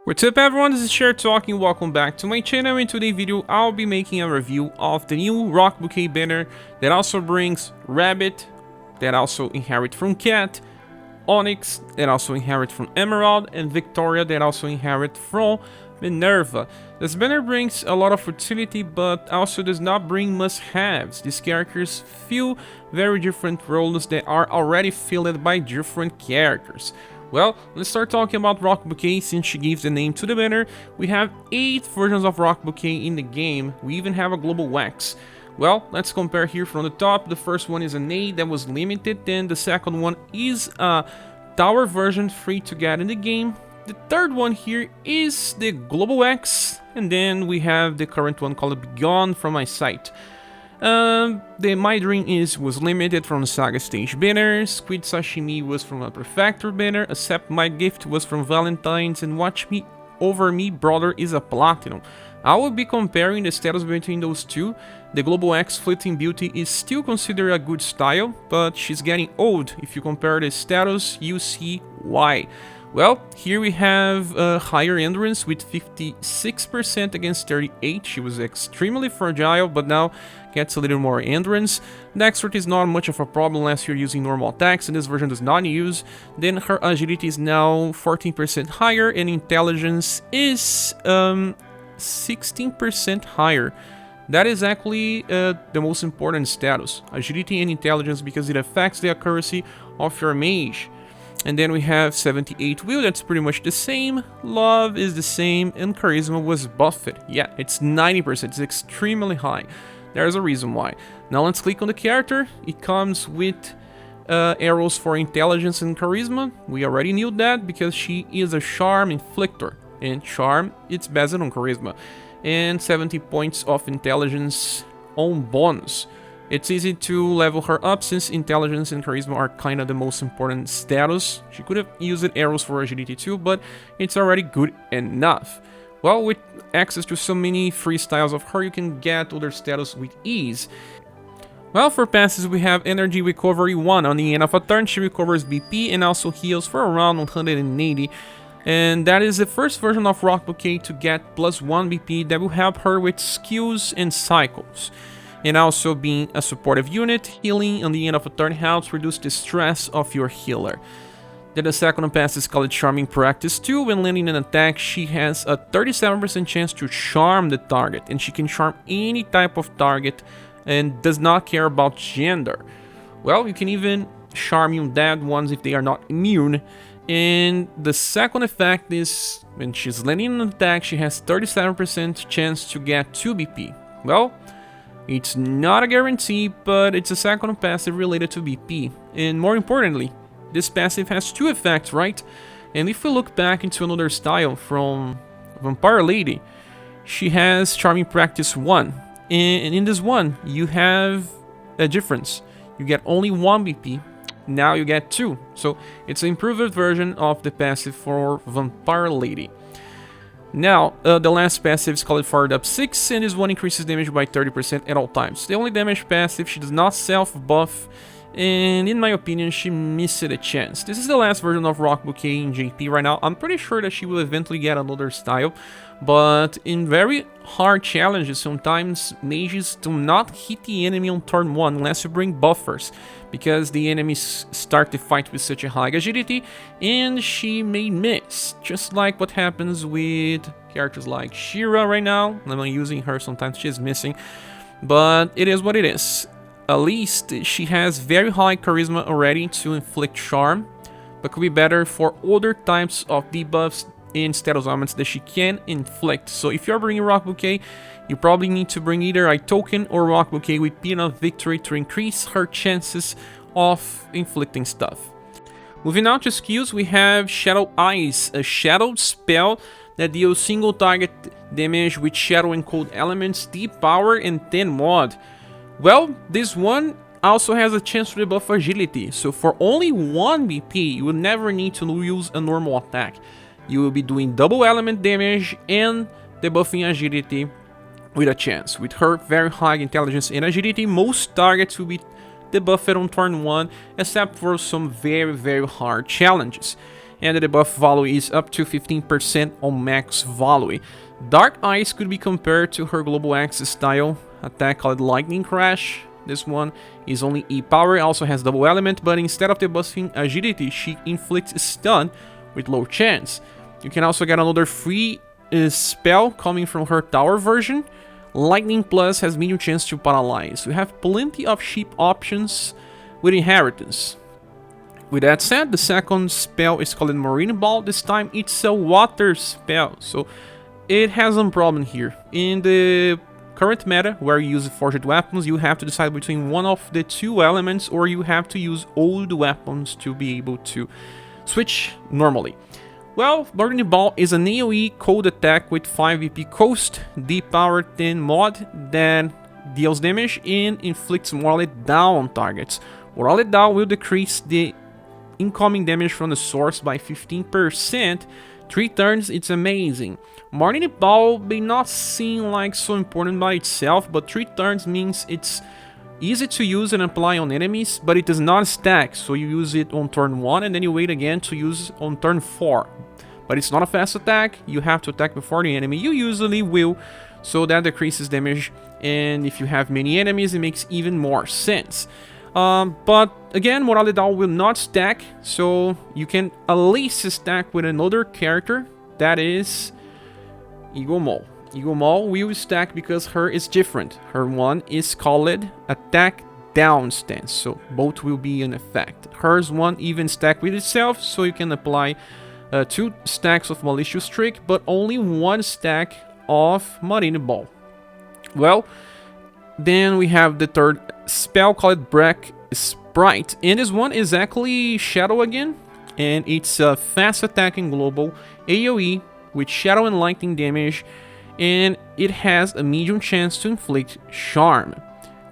What's up everyone, this is Cher talking, welcome back to my channel. In today's video I'll be making a review of the new Rocbouquet banner that also brings Rabbit, that also inherit from Cat, Onix, that also inherit from Emerald, and Victoria, that also inherit from Minerva. This banner brings a lot of utility but also does not bring must-haves. These characters fill very different roles that are already filled by different characters. Well, let's start talking about Rocbouquet since she gives the name to the banner. We have 8 versions of Rocbouquet in the game. We even have a global wax. Well, let's compare here from the top. The first one is an 8 that was limited, then the second one is a tower version free to get in the game. The third one here is the global wax, and then we have the current one called Begone from my site. The My Dream was limited from the SaGa stage banner, Squid Sashimi was from a Prefecture banner, Accept My Gift was from Valentine's, and Watch Me Over Me Brother is a Platinum. I will be comparing the status between those two. The Global X Fleeting Beauty is still considered a good style, but she's getting old. If you compare the status, you see why. Well, here we have a higher endurance with 56% against 38. She was extremely fragile, but now gets a little more endurance. Dexterity is not much of a problem unless you're using normal attacks, and this version does not use. Then her agility is now 14% higher, and intelligence is 16% higher. That is actually the most important status, agility and intelligence, because it affects the accuracy of your mage. And then we have 78 will, that's pretty much the same. Love is the same, and charisma was buffed. Yeah, it's 90%, it's extremely high. There's a reason why. Now let's click on the character. It comes with arrows for intelligence and charisma. We already knew that because she is a charm inflictor, and charm, it's based on charisma. And 70 points of intelligence on bonus. It's easy to level her up since intelligence and charisma are kind of the most important status. She could have used arrows for agility too, but it's already good enough. Well, with access to so many free styles of her, you can get other status with ease. Well, for passes we have Energy Recovery 1. On the end of a turn, she recovers BP and also heals for around 180. And that is the first version of Rocbouquet to get +1 BP that will help her with skills and cycles. And also being a supportive unit, healing on the end of a turn helps reduce the stress of your healer. Then the second pass is called Charming Practice 2. When landing an attack, she has a 37% chance to charm the target, and she can charm any type of target and does not care about gender. Well, you can even charm undead ones if they are not immune. And the second effect is when she's landing an attack, she has 37% chance to get 2 BP. Well, it's not a guarantee, but it's a second passive related to BP. And more importantly, this passive has 2 effects, right? And if we look back into another style from Vampire Lady, she has Charming Practice 1. And in this one, you have a difference. You get only 1 BP, now you get 2. So it's an improved version of the passive for Vampire Lady. Now, the last passive is called Fired Up 6, and this one increases damage by 30% at all times. The only damage passive, she does not self-buff, and in my opinion, she missed a chance. This is the last version of Rocbouquet in JP right now. I'm pretty sure that she will eventually get another style, but in very hard challenges, sometimes mages do not hit the enemy on turn 1 unless you bring buffers, because the enemies start the fight with such a high agility, and she may miss, just like what happens with characters like Shira right now. I'm using her, sometimes she's missing, but it is what it is. At least she has very high charisma already to inflict charm, but could be better for other types of debuffs and status elements that she can inflict. So if you're bringing Rocbouquet, you probably need to bring either a token or Rocbouquet with Pin of Victory to increase her chances of inflicting stuff. Moving on to skills, we have Shadow Eyes, a shadowed spell that deals single target damage with shadow and cold elements, deep power, and 10 mod. Well, this one also has a chance to debuff agility, so for only 1 BP, you will never need to use a normal attack. You will be doing double element damage and debuffing agility with a chance. With her very high intelligence and agility, most targets will be debuffed on turn 1, except for some very hard challenges. and the debuff value is up to 15% on max value. Dark Ice could be compared to her Global Axe style attack called Lightning Crash. This one is only E power, also has double element, but instead of debuffing agility, she inflicts stun with low chance. You can also get another free spell coming from her tower version. Lightning Plus has medium chance to paralyze. We have plenty of cheap options with inheritance. With that said, the second spell is called Marine Ball. This time it's a water spell, so it has a problem here. In the current meta, where you use forged weapons, you have to decide between one of the two elements, or you have to use old weapons to be able to switch normally. Well, Marine Ball is an AoE cold attack with 5 VP coast, D power 10 mod that deals damage and inflicts morale down on targets. Morale down will decrease the incoming damage from the source by 15%. 3 turns, it's amazing. Marine Ball may not seem like so important by itself, but 3 turns means it's easy to use and apply on enemies, but it does not stack, so you use it on turn 1 and then you wait again to use on turn 4. But it's not a fast attack, you have to attack before the enemy, you usually will, so that decreases damage, and if you have many enemies it makes even more sense. But again, Morale Down will not stack, so you can at least stack with another character, that is Eagle Mole. Eagle Mole will stack because her is different. Her one is called Attack Down Stance, so both will be in effect. Hers one even stack with itself, so you can apply 2 stacks of Malicious Trick, but only 1 stack of Marine Ball. Well, then we have the third spell called Break Sprite, and this one is actually Shadow again, and it's a fast attacking global AoE with Shadow and Lightning damage, and it has a medium chance to inflict Charm.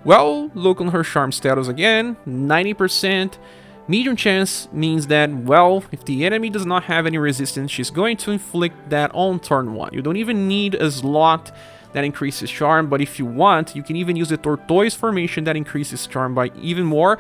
Well, look on her Charm status again, 90%. Medium chance means that, well, if the enemy does not have any resistance, she's going to inflict that on turn 1. You don't even need a slot that increases Charm, but if you want, you can even use the Tortoise formation that increases Charm by even more,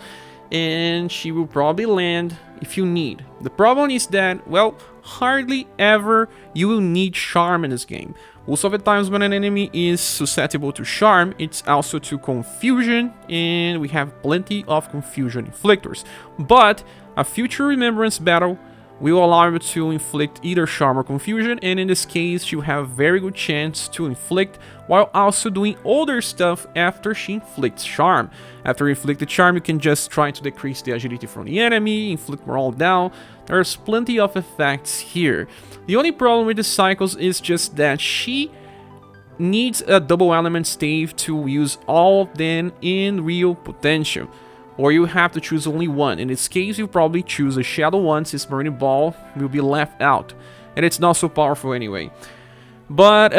and she will probably land if you need. The problem is that, well, hardly ever you will need Charm in this game. Most of the times when an enemy is susceptible to Charm, it's also to Confusion, and we have plenty of Confusion inflictors. But a future Remembrance battle will allow you to inflict either Charm or Confusion, and in this case, you have very good chance to inflict while also doing other stuff after she inflicts Charm. After you inflict the Charm, you can just try to decrease the agility from the enemy, inflict morale down. There's plenty of effects here. The only problem with the cycles is just that she needs a double element stave to use all of them in real potential, or you have to choose only one. In this case, you probably choose a Shadow one since Marine Ball will be left out, and it's not so powerful anyway. But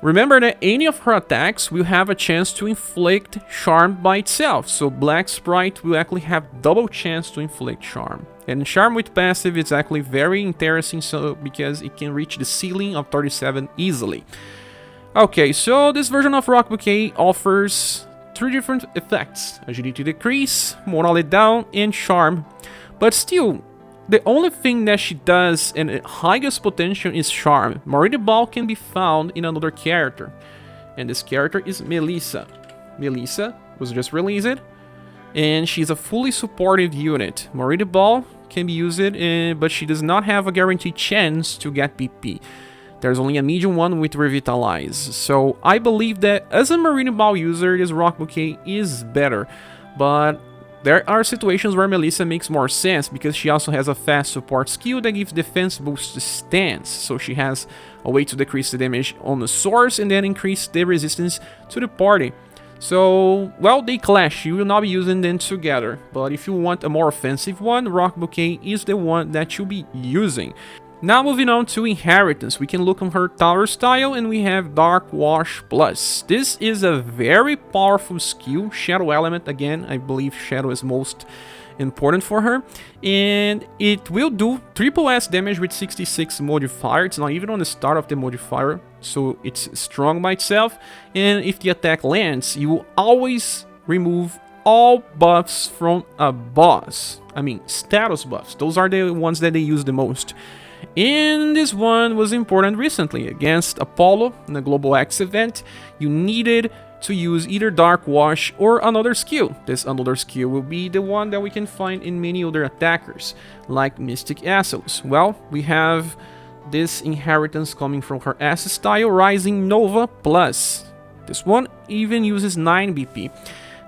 remember that any of her attacks will have a chance to inflict Charm by itself, so Black Sprite will actually have double chance to inflict Charm. And Charm with passive is actually very interesting, so because it can reach the ceiling of 37 easily. Okay, so this version of Rocbouquet offers 3 different effects: agility decrease, morale down, and Charm. But still, the only thing that she does and highest potential is Charm. Marine Ball can be found in another character, and this character is Melissa. Melissa was just released, and she's a fully supported unit. Marine Ball can be used, but she does not have a guaranteed chance to get PP. There's only a medium one with Revitalize. So I believe that as a Marine Ball user, this Rocbouquet is better. But there are situations where Melissa makes more sense because she also has a fast support skill that gives defense boost to stance. So she has a way to decrease the damage on the source and then increase the resistance to the party. So, well, they clash, you will not be using them together, but if you want a more offensive one, Rocbouquet is the one that you'll be using. Now moving on to Inheritance, we can look on her tower style and we have Dark Wash Plus. This is a very powerful skill, Shadow Element, again, I believe Shadow is most important for her, and it will do triple S damage with 66 modifier. It's not even on the start of the modifier, so it's strong by itself, and if the attack lands, you will always remove all buffs from a boss. I mean, status buffs. Those are the ones that they use the most. And this one was important recently. Against Apollo in the Global X event, you needed to use either Dark Wash or another skill. This another skill will be the one that we can find in many other attackers, like Mystic Essos. Well, we have this inheritance coming from her S style, Rising Nova Plus. This one even uses 9 BP.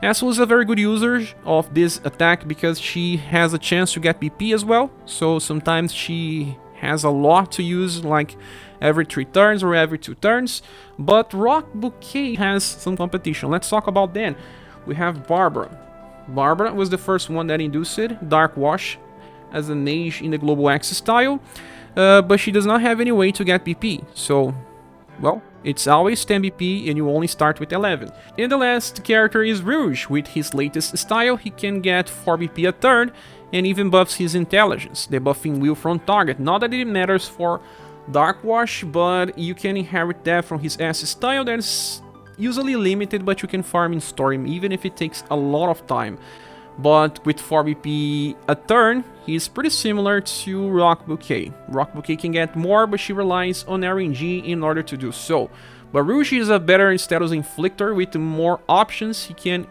Essos is a very good user of this attack because she has a chance to get BP as well, so sometimes she has a lot to use, like every 3 turns or every 2 turns. But Rocbouquet has some competition. Let's talk about that. We have Barbara. Barbara was the first one that induced Dark Wash as a mage in the Global X style, but she does not have any way to get BP. So, well, it's always 10 BP and you only start with 11. And the last character is Rouge. With his latest style, he can get 4 BP a turn and even buffs his intelligence, debuffing will from target. Not that it matters for Dark Wash, but you can inherit that from his S style that is usually limited, but you can farm in story even if it takes a lot of time. But with 4 BP a turn, he's pretty similar to Rocbouquet. Rocbouquet can get more, but she relies on RNG in order to do so. But Rouge is a better status inflictor with more options. He can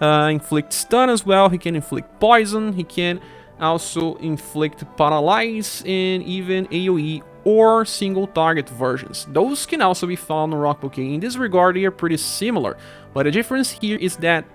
inflict stun as well, he can inflict poison, he can also inflict paralyze and even AoE or single target versions. Those can also be found on Rocbouquet. In this regard, they are pretty similar, but the difference here is that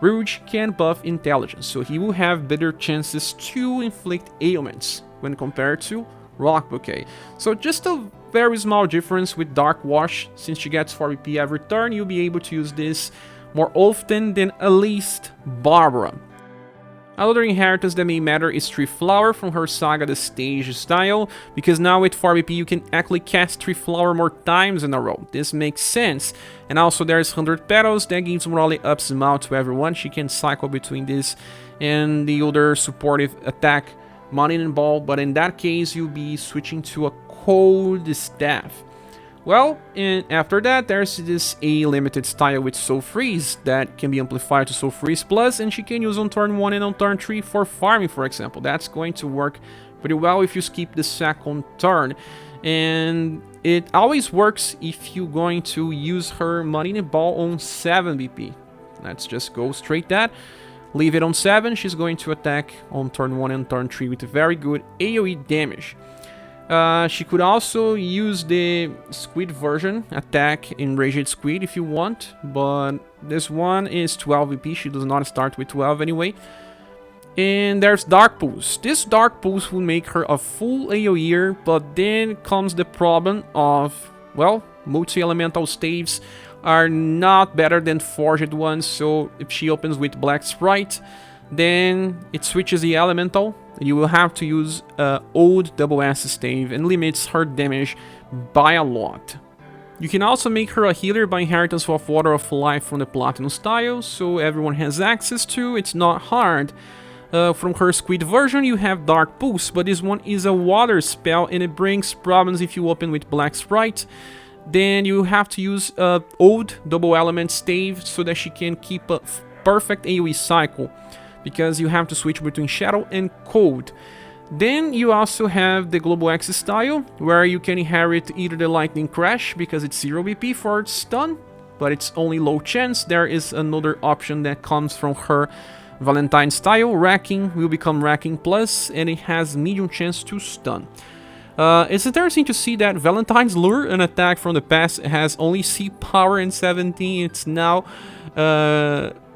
Rouge can buff intelligence, so he will have better chances to inflict ailments when compared to Rocbouquet. So just a very small difference with Dark Wash. Since she gets 4 BP every turn, you'll be able to use this more often than at least Barbara. Another inheritance that may matter is Tree Flower from her SaGa the Stage style, because now with 4 BP you can actually cast Tree Flower more times in a row. This makes sense. And also there's 100 Petals that gives morale up small to everyone. She can cycle between this and the other supportive attack, Lightning Ball, but in that case you'll be switching to a Cold Staff. Well, and after that, there's this A limited style with Soul Freeze that can be amplified to Soul Freeze Plus, and she can use on turn 1 and on turn 3 for farming, for example. That's going to work pretty well if you skip the second turn. And it always works if you're going to use her Lightning Ball on 7 BP. Let's just go straight that. Leave it on 7, she's going to attack on turn 1 and turn 3 with very good AoE damage. She could also use the Squid version, attack Enraged Squid if you want, but this one is 12 VP, she does not start with 12 anyway. And there's Dark Pulse. This Dark Pulse will make her a full AoEer, but then comes the problem of, well, multi-elemental staves are not better than forged ones, so if she opens with Black Sprite, then it switches the elemental. You will have to use old double S stave and limits her damage by a lot. You can also make her a healer by inheritance of Water of Life from the Platinum style, so everyone has access to. It's not hard. From her Squid version you have Dark Pulse, but this one is a water spell and it brings problems if you open with Black Sprite. Then you have to use old double element stave so that she can keep a perfect AoE cycle, because you have to switch between Shadow and Cold. Then you also have the Global X style, where you can inherit either the Lightning Crash, because it's 0 BP for stun, but it's only low chance. There is another option that comes from her Valentine style. Racking will become Racking Plus, and it has medium chance to stun. It's interesting to see that Valentine's Lure, an attack from the past, has only C power in 17. It's now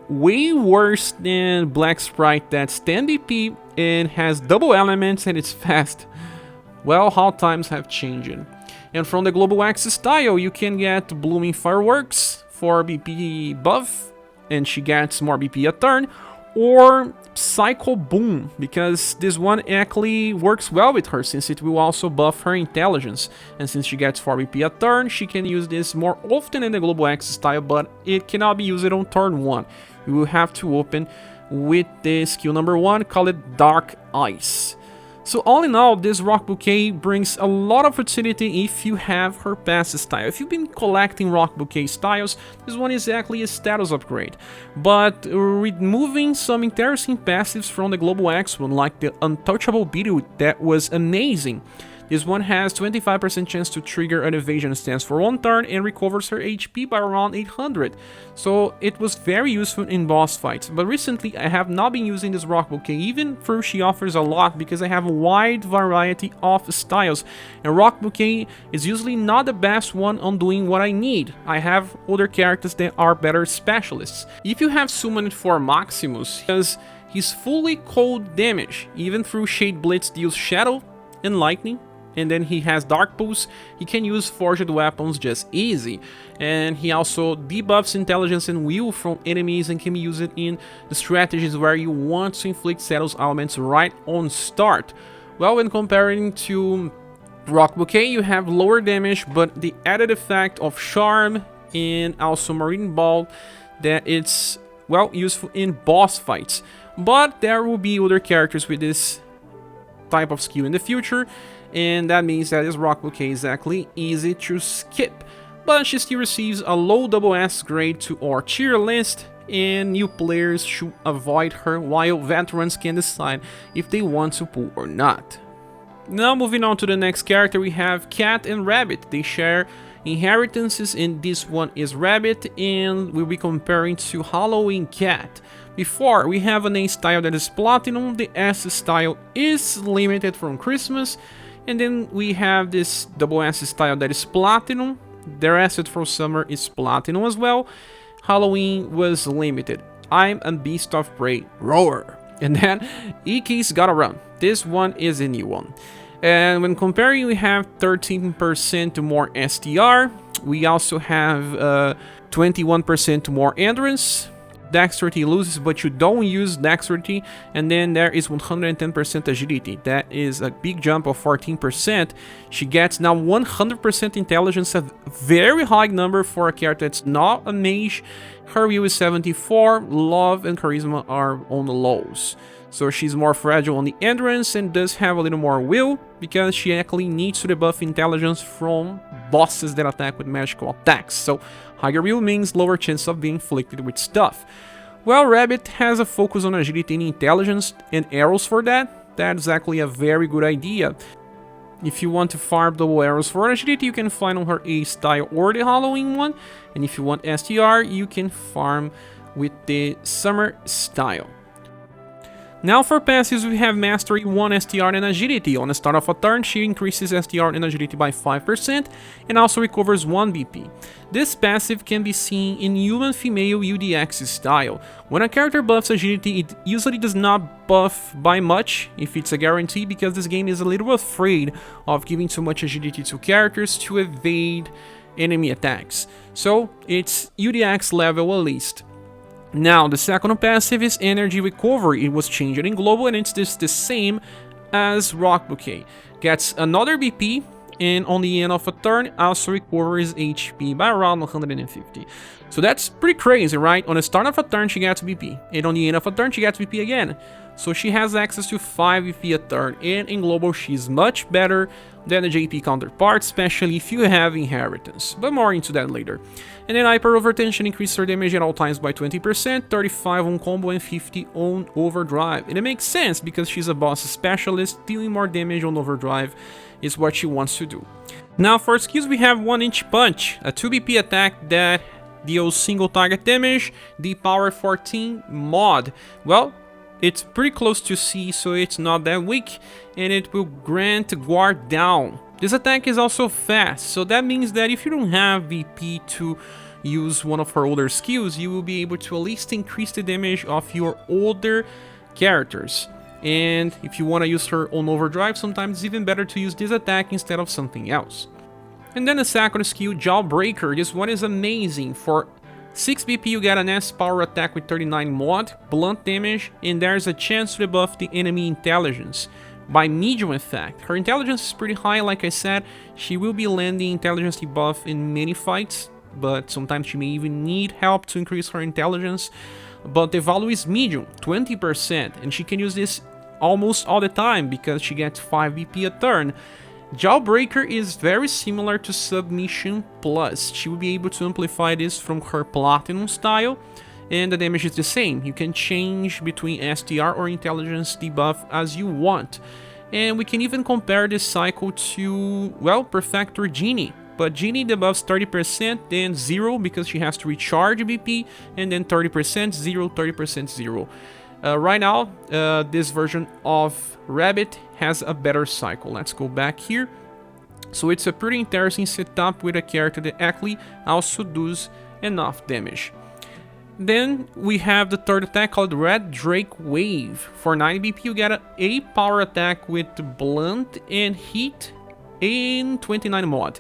way worse than Black Sprite that's 10 BP and has double elements and it's fast. Well, how times have changed. And from the Global X style you can get Blooming Fireworks for BP buff and she gets more BP a turn, or Psycho Boom, because this one actually works well with her since it will also buff her intelligence, and since she gets 4 BP a turn she can use this more often in the Global X style, but it cannot be used on turn 1. You will have to open with the skill number 1, call it Dark Ice. So all in all, this Rocbouquet brings a lot of utility if you have her passive style. If you've been collecting Rocbouquet styles, this one is exactly a status upgrade. But removing some interesting passives from the Global X one, like the Untouchable Beetle, that was amazing. This one has 25% chance to trigger an evasion stance for 1 turn and recovers her HP by around 800. So it was very useful in boss fights. But recently I have not been using this Rocbouquet, even though she offers a lot, because I have a wide variety of styles. And Rocbouquet is usually not the best one on doing what I need. I have other characters that are better specialists. If you have summoned for Maximus, because he's fully cold damage, even through Shade Blitz deals Shadow and Lightning, and then he has Dark Pulse, he can use forged weapons just easy. And he also debuffs intelligence and will from enemies and can be used in the strategies where you want to inflict status elements right on start. Well, when comparing to Rocbouquet, you have lower damage, but the added effect of Charm and also Marine Ball, that it's, well, useful in boss fights. But there will be other characters with this type of skill in the future, and that means that this Rocbouquet is exactly easy to skip. But she still receives a low double S grade to our tier list, and new players should avoid her, while veterans can decide if they want to pull or not. Now moving on to the next character, we have Cat and Rabbit. They share inheritances, and this one is Rabbit, and we'll be comparing to Halloween Cat. Before, we have an A style that is Platinum, the S style is limited from Christmas, and then we have this double S style that is Platinum, their asset from Summer is Platinum as well. Halloween was limited. I'm a Beast of Prey, Roar. And then Yikes Gotta Run, this one is a new one. And when comparing, we have 13% more STR, we also have 21% more Endurance. Dexterity loses, but you don't use Dexterity, and then there is 110% Agility. That is a big jump of 14%. She gets now 100% Intelligence, a very high number for a character that's not a mage. Her will is 74, Love and Charisma are on the lows. So she's more fragile on the Endurance and does have a little more will, because she actually needs to debuff Intelligence from bosses that attack with magical attacks. So higher will means lower chance of being inflicted with stuff. Well, Rabbit has a focus on Agility and Intelligence and arrows for that. That's actually a very good idea. If you want to farm double arrows for Agility, you can find on her A style or the Halloween one. And if you want STR, you can farm with the Summer style. Now for passives, we have Mastery 1 STR and Agility. On the start of a turn, she increases STR and Agility by 5% and also recovers 1 BP. This passive can be seen in Human-Female UDX style. When a character buffs Agility, it usually does not buff by much, if it's a guarantee, because this game is a little afraid of giving too much Agility to characters to evade enemy attacks. So it's UDX level at least. Now, the second passive is Energy Recovery. It was changed in Global, and it's just the same as Rocbouquet. Gets another BP, and on the end of a turn, also recovers HP by around 150. So that's pretty crazy, right? On the start of a turn, she gets BP, and on the end of a turn, she gets BP again. So she has access to 5 BP a turn, and in Global, she's much better than the JP counterpart, especially if you have Inheritance, but more into that later. And then Hyper Overtension increases her damage at all times by 20%, 35 on combo and 50 on overdrive. And it makes sense because she's a boss specialist, dealing more damage on overdrive is what she wants to do. Now for skills, we have 1-inch punch, a 2 BP attack that deals single target damage, the power 14 mod. Well, it's pretty close to C, so it's not that weak, and it will grant guard down. This attack is also fast, so that means that if you don't have VP to use one of her older skills, you will be able to at least increase the damage of your older characters. And if you want to use her on overdrive, sometimes it's even better to use this attack instead of something else. And then the second skill, Jawbreaker. This one is amazing. For 6 BP you get an S power attack with 39 mod, blunt damage, and there's a chance to debuff the enemy intelligence by medium effect. Her intelligence is pretty high, like I said. She will be landing intelligence debuff in many fights, but sometimes she may even need help to increase her intelligence. But the value is medium, 20%, and she can use this almost all the time because she gets 5 BP a turn. Jawbreaker is very similar to Submission Plus. She will be able to amplify this from her Platinum style, and the damage is the same. You can change between STR or Intelligence debuff as you want. And we can even compare this cycle to, well, Perfector Genie. But Genie debuffs 30%, then 0 because she has to recharge BP, and then 30%, 0, 30%, 0. Right now, this version of Rabbit has a better cycle. Let's go back here. So it's a pretty interesting setup with a character that actually also does enough damage. Then we have the third attack called Red Drake Wave. For 9 BP you get an A power attack with Blunt and Heat in 29 mod.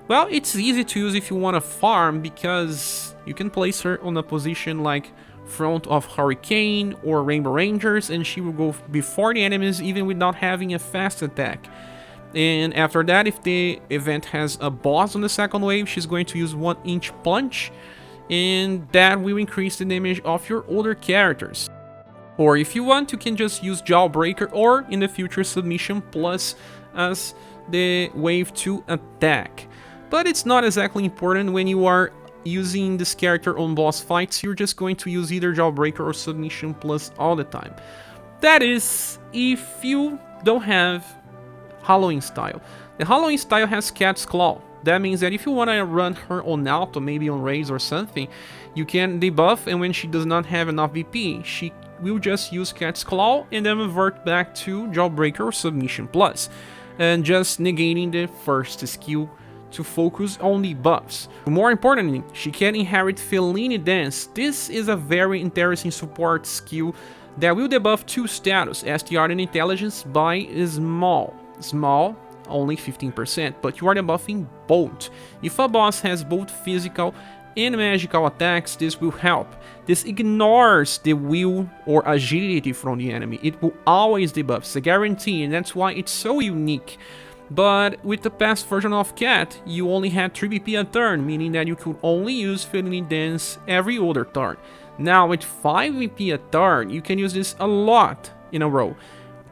Well, it's easy to use if you want to farm because you can place her on a position like front of Hurricane or Rainbow Rangers and she will go before the enemies even without having a fast attack. And after that, if the event has a boss on the second wave, she's going to use 1-inch punch, and that will increase the damage of your older characters. Or if you want, you can just use Jawbreaker or in the future Submission Plus as the wave 2 attack. But it's not exactly important when you are using this character on boss fights. You're just going to use either Jawbreaker or Submission Plus all the time. That is if you don't have Halloween style. The Halloween style has Cat's Claw. That means that if you want to run her on auto, maybe on raise or something, you can debuff, and when she does not have enough VP, she will just use Cat's Claw and then revert back to Jawbreaker or Submission Plus, and just negating the first skill to focus on the buffs. More importantly, she can inherit Feline Dance. This is a very interesting support skill that will debuff 2 status, STR and Intelligence, by Small. Small, only 15%, but you are debuffing both. If a boss has both physical and magical attacks, this will help. This ignores the will or agility from the enemy. It will always debuff, it's a guarantee, and that's why it's so unique. But with the past version of Cat, you only had 3 BP a turn, meaning that you could only use Feline Dance every other turn. Now with 5 BP a turn, you can use this a lot in a row.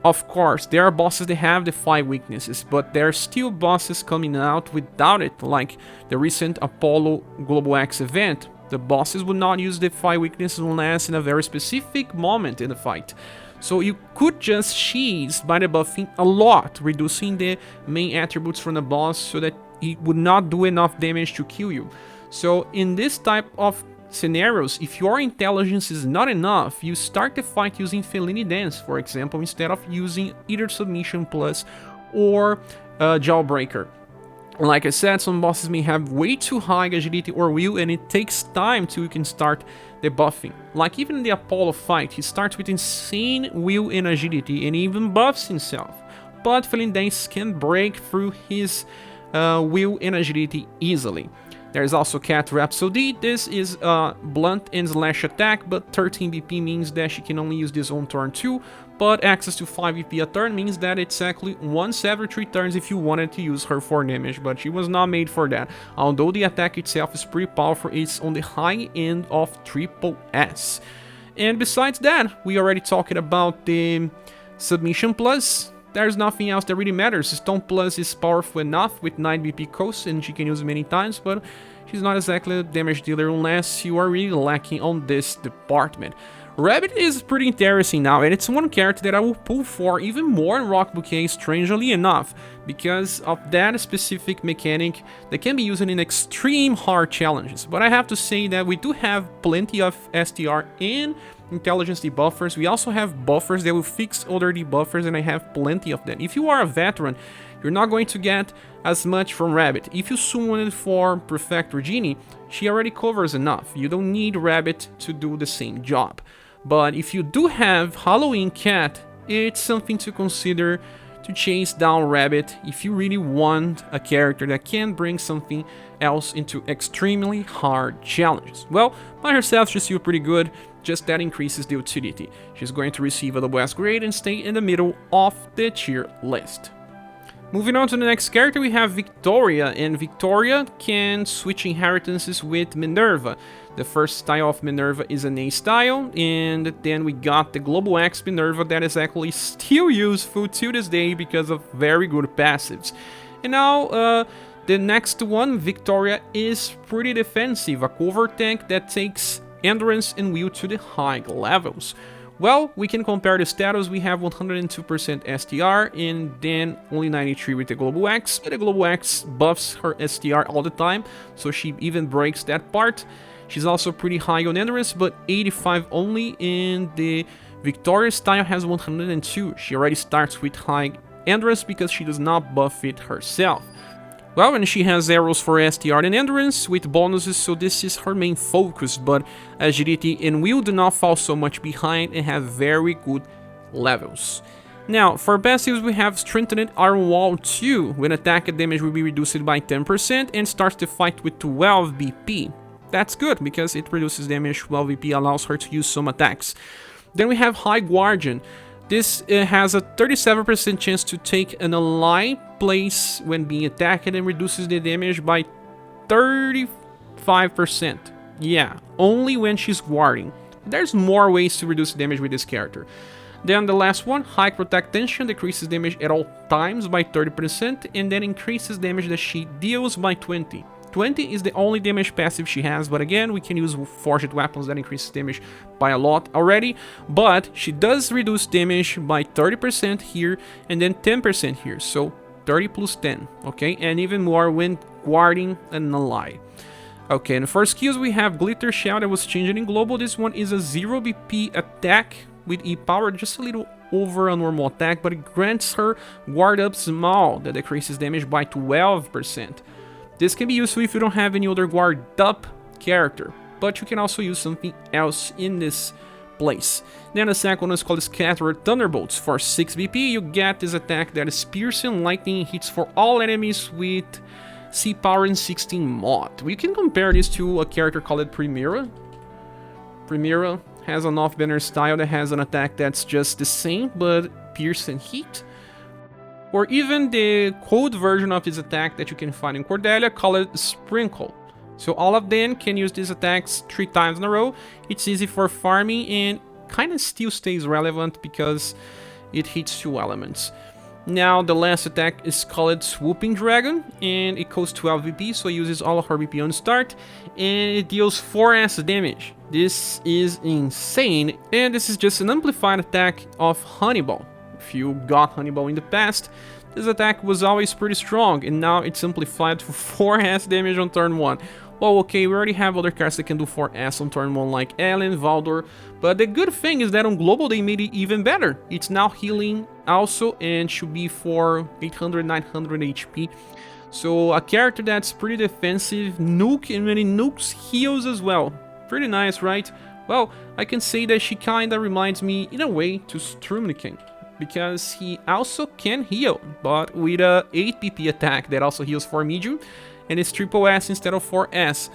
Of course, there are bosses that have the 5 weaknesses, but there are still bosses coming out without it, like the recent Apollo Global X event. The bosses would not use the 5 weaknesses unless in a very specific moment in the fight. So you could just cheese by debuffing a lot, reducing the main attributes from the boss so that it would not do enough damage to kill you. So in this type of scenarios, if your intelligence is not enough, you start the fight using Feline Dance, for example, instead of using either Submission Plus or Jawbreaker. Like I said, some bosses may have way too high agility or will, and it takes time till you can start debuffing. Like even in the Apollo fight, he starts with insane will and agility and even buffs himself. But Feline Dance can break through his will and agility easily. There's also Cat Rhapsody. This is a blunt and slash attack, but 13 BP means that she can only use this on turn 2, but access to 5 BP a turn means that it's actually once every 3 turns if you wanted to use her for damage, but she was not made for that. Although the attack itself is pretty powerful, it's on the high end of Triple S. And besides that, we already talked about the Submission Plus. There's nothing else that really matters. Stone Plus is powerful enough with 9 BP coast and she can use it many times, but she's not exactly a damage dealer unless you are really lacking on this department. Rabbit is pretty interesting now, and it's one character that I will pull for even more in Rocbouquet, strangely enough, because of that specific mechanic that can be used in extreme hard challenges. But I have to say that we do have plenty of STR and intelligence debuffers. We also have buffers that will fix other debuffers, and I have plenty of them. If you are a veteran, you're not going to get as much from Rabbit. If you summon it for Perfector Genie, she already covers enough. You don't need Rabbit to do the same job. But if you do have Halloween Cat, it's something to consider to chase down Rabbit if you really want a character that can bring something else into extremely hard challenges. Well, by herself she's still pretty good, just that increases the utility. She's going to receive a AWS grade and stay in the middle of the tier list. Moving on to the next character, we have Victoria, and Victoria can switch inheritances with Minerva. The first style of Minerva is an A style, and then we got the Global X Minerva that is actually still useful to this day because of very good passives. And now, the next one, Victoria, is pretty defensive, a cover tank that takes endurance and will to the high levels. Well, we can compare the status. We have 102% STR and then only 93 with the Global X. The Global X buffs her STR all the time, so she even breaks that part. She's also pretty high on endurance, but 85 only, and the Victoria style has 102. She already starts with high endurance because she does not buff it herself. Well, and she has arrows for STR and endurance with bonuses, so this is her main focus, but agility and will do not fall so much behind and have very good levels. Now, for passives, we have Strengthened Iron Wall 2, when attack damage will be reduced by 10% and starts the fight with 12 BP. That's good, because it reduces damage, 12 BP allows her to use some attacks. Then we have High Guardian. This has a 37% chance to take an ally place when being attacked and reduces the damage by 35%. Yeah, only when she's guarding. There's more ways to reduce damage with this character. Then the last one, High Protect Tension, decreases damage at all times by 30% and then increases damage that she deals by 20. 20 is the only damage passive she has, but again, we can use forged weapons that increases damage by a lot already, but she does reduce damage by 30% here and then 10% here, so 30 plus 10, okay, and even more when guarding an ally. Okay, and for skills we have Glitter Shell that was changed in global. This one is a 0 BP attack with E-power, just a little over a normal attack, but it grants her Guard Up Small that decreases damage by 12%. This can be useful if you don't have any other Guard Up character, but you can also use something else in this place. Then the second one is called Scattered Thunderbolts. For 6 BP, you get this attack that is piercing lightning, hits for all enemies with C-Power and 16 mod. We can compare this to a character called Primera. Primera has an off-banner style that has an attack that's just the same, but pierce and hit. Or even the cold version of this attack that you can find in Cordelia, called Sprinkle. So all of them can use these attacks 3 times in a row. It's easy for farming and kind of still stays relevant because it hits 2 elements. Now the last attack is called Swooping Dragon, and it costs 12 BP, so it uses all of her BP on start, and it deals 4S damage. This is insane, and this is just an amplified attack of Honeyball. If you got Honeyball in the past, this attack was always pretty strong, and now it's amplified to 4S damage on turn 1. Well, okay, we already have other cards that can do 4S on turn 1 like Ellen, Valdor, but the good thing is that on global they made it even better. It's now healing also and should be for 800-900 HP. So a character that's pretty defensive, nuke, and when it nukes, heals as well. Pretty nice, right? Well, I can say that she kinda reminds me in a way to Strumniken, because he also can heal, but with a 8 PP attack that also heals for medium, and it's triple S instead of 4S,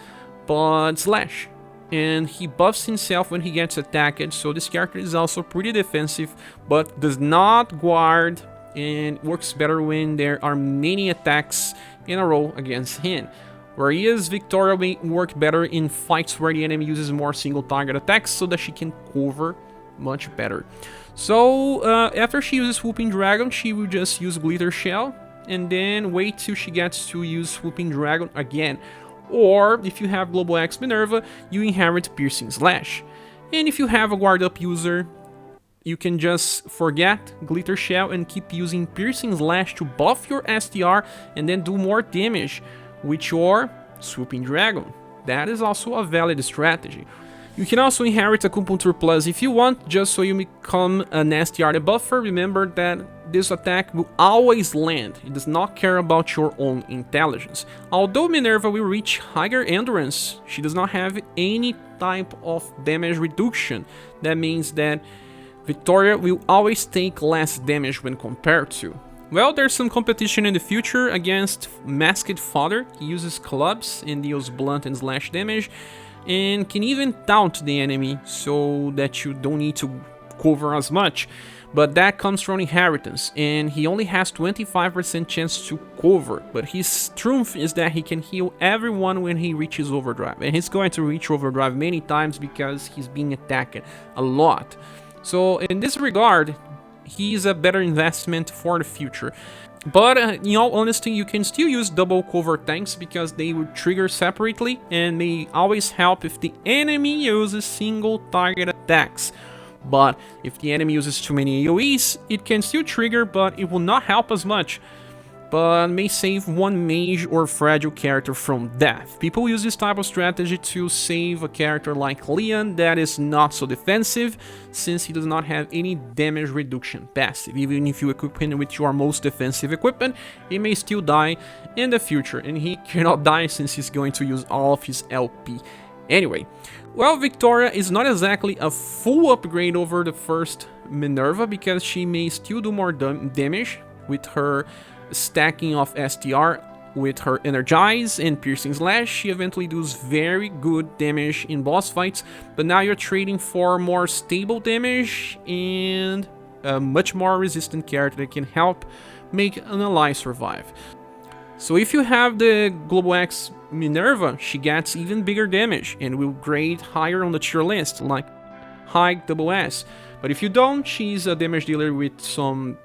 but slash. And he buffs himself when he gets attacked, so this character is also pretty defensive, but does not guard, and works better when there are many attacks in a row against him. Whereas Victoria may work better in fights where the enemy uses more single target attacks so that she can cover much better. So after she uses Swooping Dragon, she will just use Glitter Shell and then wait till she gets to use Swooping Dragon again. Or if you have Global X Minerva, you inherit Piercing Slash. And if you have a Guard Up user, you can just forget Glitter Shell and keep using Piercing Slash to buff your STR and then do more damage with your Swooping Dragon. That is also a valid strategy. You can also inherit Acupuncture Plus if you want, just so you become an STR debuffer. Remember that this attack will always land. It does not care about your own intelligence. Although Minerva will reach higher endurance, she does not have any type of damage reduction. That means that Victoria will always take less damage when compared to. Well, there's some competition in the future against Masked Father. He uses clubs and deals blunt and slash damage, and can even taunt the enemy so that you don't need to cover as much. but that comes from inheritance, and he only has 25% chance to cover, but his trump is that he can heal everyone when he reaches overdrive, and he's going to reach overdrive many times because he's being attacked a lot. So in this regard, he's a better investment for the future. But in all honesty, you can still use double cover tanks because they will trigger separately, and they always help if the enemy uses single target attacks. But if the enemy uses too many AoEs, it can still trigger, but it will not help as much, but may save one mage or fragile character from death. People use this type of strategy to save a character like Leon that is not so defensive, since he does not have any damage reduction passive. Even if you equip him with your most defensive equipment, he may still die in the future, and he cannot die since he's going to use all of his LP. Anyway, well, Victoria is not exactly a full upgrade over the first Minerva, because she may still do more damage with her stacking of STR. With her Energize and Piercing Slash, she eventually does very good damage in boss fights, but now you're trading for more stable damage and a much more resistant character that can help make an ally survive. So if you have the Global X Minerva, she gets even bigger damage and will grade higher on the tier list, like high double S. But if you don't, she's a damage dealer with some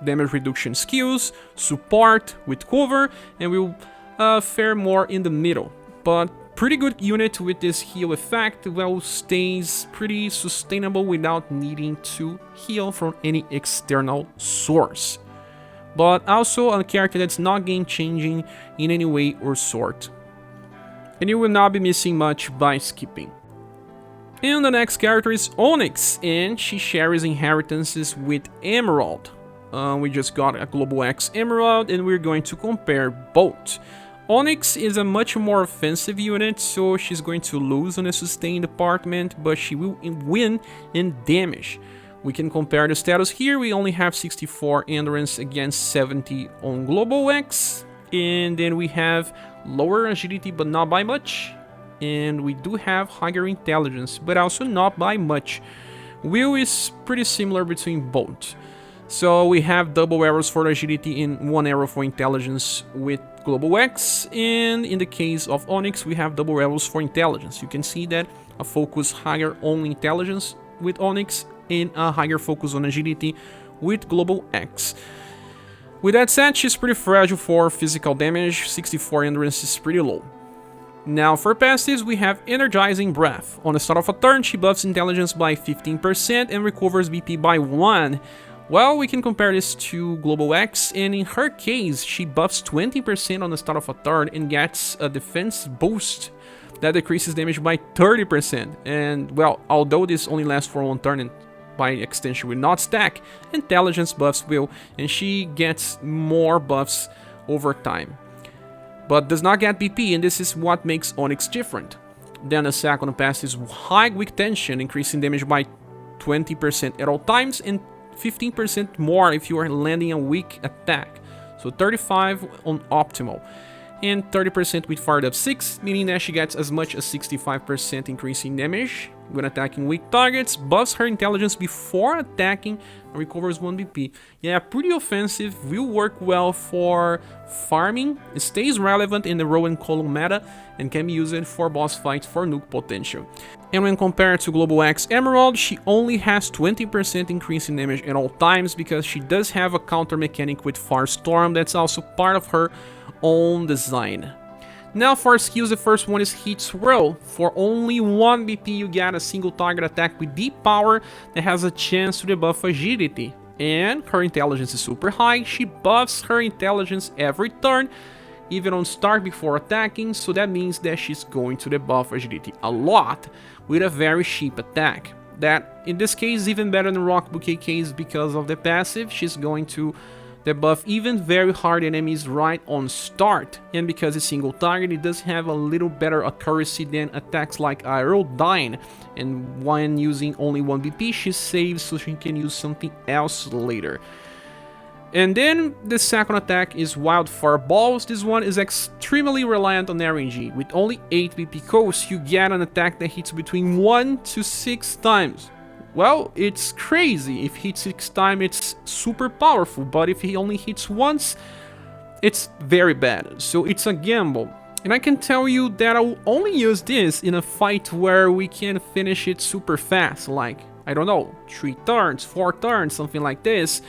damage reduction skills, support with cover, and will fare more in the middle. But pretty good unit with this heal effect, well, stays pretty sustainable without needing to heal from any external source. But also a character that's not game changing in any way or sort, and you will not be missing much by skipping. And the next character is Onix, and she shares inheritances with Emerald. We just got a Global X Emerald, and we're going to compare both. Onix is a much more offensive unit, so she's going to lose on the sustain department, but she will win in damage. We can compare the status here. We only have 64 endurance against 70 on Global X, and then we have lower agility, but not by much, and we do have higher intelligence, but also not by much. Will is pretty similar between both. So we have double arrows for agility and one arrow for intelligence with Global X, and in the case of Onix, we have double arrows for intelligence. You can see that a focus higher on intelligence with Onix and a higher focus on agility with Global X. With that said, she's pretty fragile for physical damage. 64 endurance is pretty low. Now for passives, we have Energizing Breath. On the start of a turn, she buffs intelligence by 15% and recovers BP by 1. Well, we can compare this to Global X, and in her case, she buffs 20% on the start of a turn and gets a defense boost that decreases damage by 30%. And well, although this only lasts for one turn and by extension will not stack, intelligence buffs will, and she gets more buffs over time, but does not get BP, and this is what makes Onix different. Then the second pass is High Weak Tension, increasing damage by 20% at all times, and 15% more if you are landing a weak attack. So 35 on optimal, and 30% with fired up 6, meaning that she gets as much as 65% increase in damage when attacking weak targets, buffs her intelligence before attacking, and recovers 1 BP. Yeah, pretty offensive, will work well for farming, it stays relevant in the row and column meta, and can be used for boss fights for nuke potential. And when compared to Global X Emerald, she only has 20% increase in damage at all times, because she does have a counter mechanic with Firestorm that's also part of her own design. Now for skills, the first one is Heat Swirl. For only 1 BP you get a single target attack with deep power that has a chance to debuff agility. And her intelligence is super high, she buffs her intelligence every turn, even on start before attacking, so that means that she's going to debuff agility a lot with a very cheap attack. That in this case is even better than Rocbouquet case because of the passive. She's going to debuff even very hard enemies right on start, and because it's single target, it does have a little better accuracy than attacks like Aerodyne, and when using only 1 BP she saves so she can use something else later. And then the second attack is Wildfire Balls. This one is extremely reliant on RNG. With only 8 BP coast, you get an attack that hits between 1 to 6 times. well, it's crazy. If he hits 6 times, it's super powerful, but if he only hits once, it's very bad. So it's a gamble. And I can tell you that I'll only use this in a fight where we can finish it super fast, like, I don't know, 3 turns, 4 turns, something like this,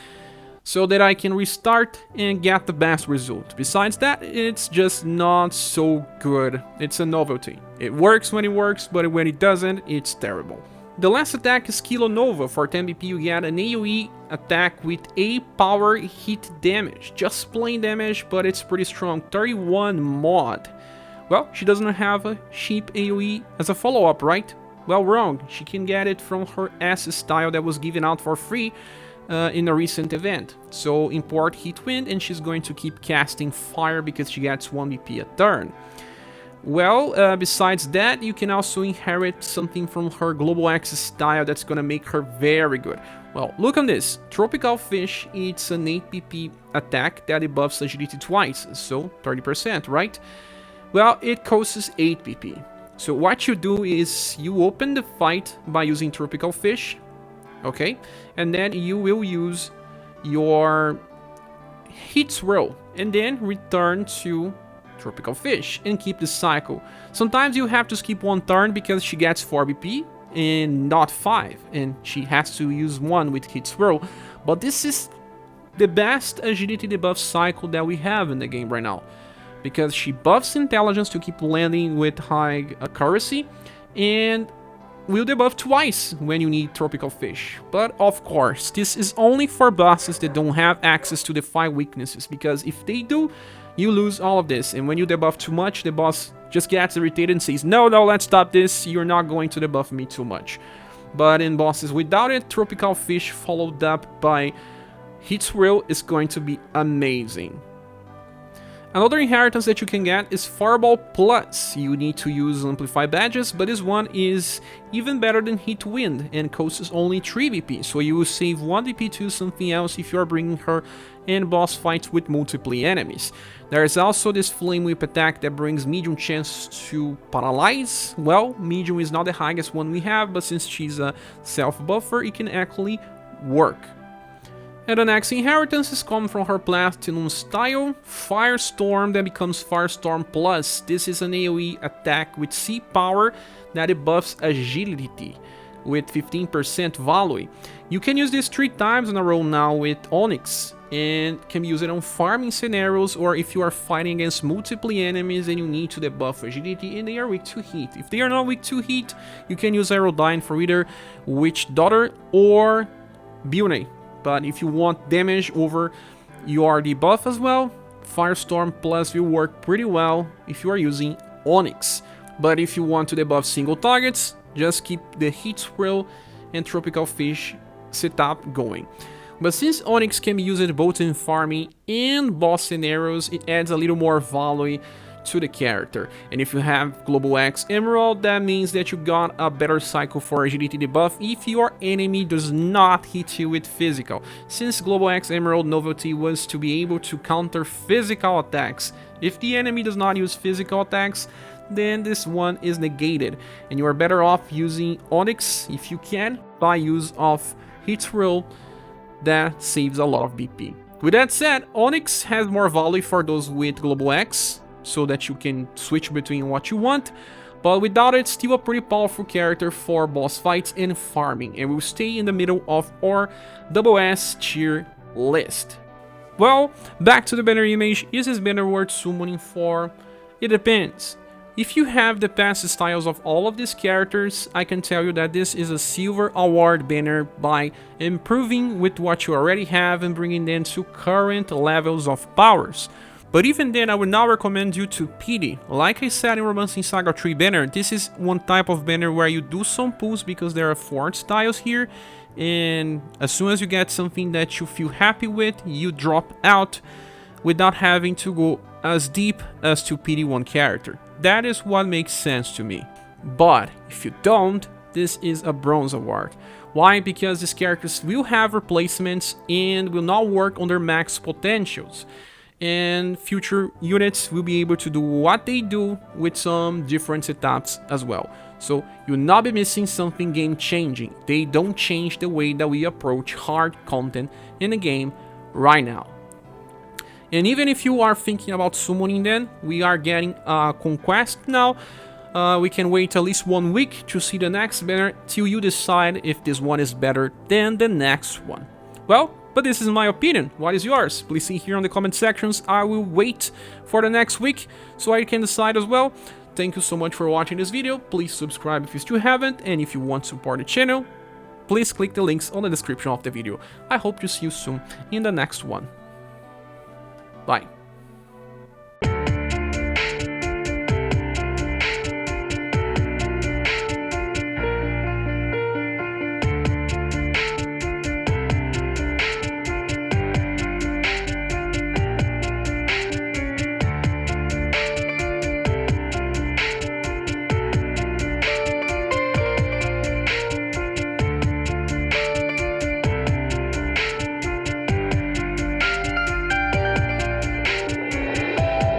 so that I can restart and get the best result. Besides that, it's just not so good. It's a novelty. It works when it works, but when it doesn't, it's terrible. The last attack is Kilo Nova. For 10 BP you get an AoE attack with A power hit damage. Just plain damage, but it's pretty strong. 31 mod. Well, she doesn't have a cheap AoE as a follow-up, right? Well, wrong. She can get it from her S style that was given out for free in a recent event. So import Heat Wind and she's going to keep casting fire because she gets 1 BP a turn. Well, besides that, you can also inherit something from her Global X style that's gonna make her very good. Well, look on this. Tropical Fish, it's an 8 PP attack that debuffs agility twice, so 30%, right? Well, it costs 8 PP. So what you do is you open the fight by using Tropical Fish, okay? And then you will use your Heat Swirl and then return to Tropical Fish and keep the cycle. Sometimes you have to skip 1 turn because she gets 4 BP and not 5, and she has to use 1 with Heat Swirl. But this is the best agility debuff cycle that we have in the game right now, because she buffs intelligence to keep landing with high accuracy and will debuff twice when you need Tropical Fish. But of course, this is only for bosses that don't have access to the 5 weaknesses, because if they do, you lose all of this, and when you debuff too much, the boss just gets irritated and says, no, let's stop this, you're not going to debuff me too much. But in bosses without it, Tropical Fish followed up by Heat Swirl is going to be amazing. Another inheritance that you can get is Fireball Plus. You need to use Amplify badges, but this one is even better than Heat Wind and costs only 3 BP, so you will save 1 BP to something else if you are bringing her in boss fights with multiple enemies. There is also this Flame Whip attack that brings medium chance to paralyze. Well, medium is not the highest one we have, but since she's a self-buffer, it can actually work. And the next inheritance is coming from her Platinum style, Firestorm, that becomes Firestorm Plus. This is an AoE attack with C power that buffs agility with 15% value. You can use this 3 times in a row now with Onix, and can use it on farming scenarios or if you are fighting against multiple enemies and you need to debuff agility and they are weak to heat. If they are not weak to heat, you can use Aerodyne for either Witch Daughter or Begone. But if you want damage over your debuff as well, Firestorm Plus will work pretty well if you are using Onix. But if you want to debuff single targets, just keep the Heat Swirl and Tropical Fish setup going. But since Onix can be used both in farming and boss scenarios, it adds a little more value to the character. And if you have Global X Emerald, that means that you got a better cycle for agility debuff if your enemy does not hit you with physical, since Global X Emerald novelty was to be able to counter physical attacks. If the enemy does not use physical attacks, then this one is negated, and you are better off using Onix if you can by use of Heat Swirl that saves a lot of BP. With that said, Onix has more value for those with Global X, so that you can switch between what you want, but without it, still a pretty powerful character for boss fights and farming, and will stay in the middle of our SS tier list. Well, back to the banner image. Is this banner worth summoning for? It depends. If you have the past styles of all of these characters, I can tell you that this is a silver award banner by improving with what you already have and bringing them to current levels of powers. But even then, I would not recommend you to pity. Like I said in Romancing Saga 3 banner, this is one type of banner where you do some pulls because there are 4 styles here, and as soon as you get something that you feel happy with, you drop out without having to go as deep as to pity one character. That is what makes sense to me. But if you don't, this is a bronze award. Why? Because these characters will have replacements and will not work on their max potentials. and future units will be able to do what they do with some different setups as well. So you'll not be missing something game changing. They don't change the way that we approach hard content in the game right now. And even if you are thinking about summoning them, we are getting a conquest now. We can wait at least 1 week to see the next banner till you decide if this one is better than the next one. Well, but this is my opinion. What is yours? Please see here in the comment sections. I will wait for the next week so I can decide as well. Thank you so much for watching this video. Please subscribe if you still haven't, and if you want to support the channel, please click the links on the description of the video. I hope to see you soon in the next one. Bye.